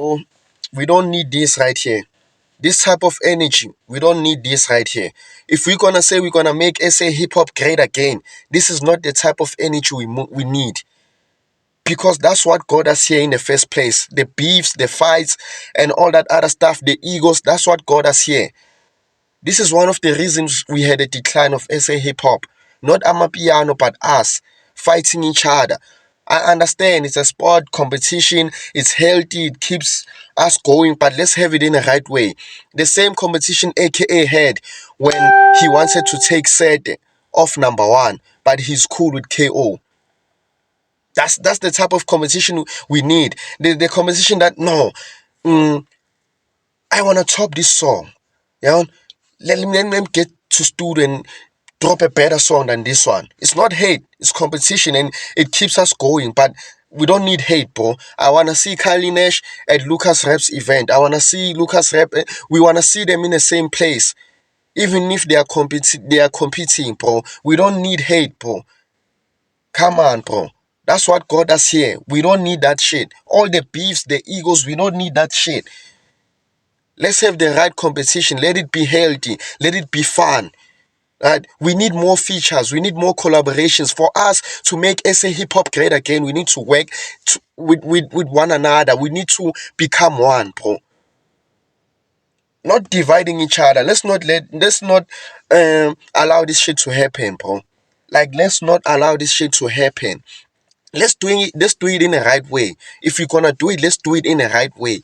Oh, we don't need this right here. This type of energy, we don't need this right here. If we're gonna say we're gonna make SA hip hop great again, this is not the type of energy we need. Because that's what got us here in the first place. The beefs, the fights, and all that other stuff, the egos, that's what got us here. This is one of the reasons we had a decline of SA hip hop. Not Amapiano, but us fighting each other. I understand it's a sport competition, it's healthy, it keeps us going, but let's have it in the right way. The same competition AKA had when he wanted to take Sete off number one, but he's cool with KO. That's the type of competition we need. The competition that no, mm, I wanna top this song. You know, let me get to studio and drop a better song than this one. It's not hate, it's competition and it keeps us going. But we don't need hate, bro. I wanna see Kylie Nash at Lucas Rap's event. I wanna see Lucas Rap. We wanna see them in the same place, even if they are competing, bro. We don't need hate, bro. Come on, bro. That's what got us here. We don't need that shit. All the beefs, the egos, we don't need that shit. Let's have the right competition. Let it be healthy. Let it be fun. Right? We need more features. We need more collaborations. For us to make SA hip hop great again, we need to work with one another. We need to become one, bro. Not dividing each other. Let's not allow this shit to happen, bro. Like let's not allow this shit to happen. Let's do it in the right way. If you're gonna do it, let's do it in the right way.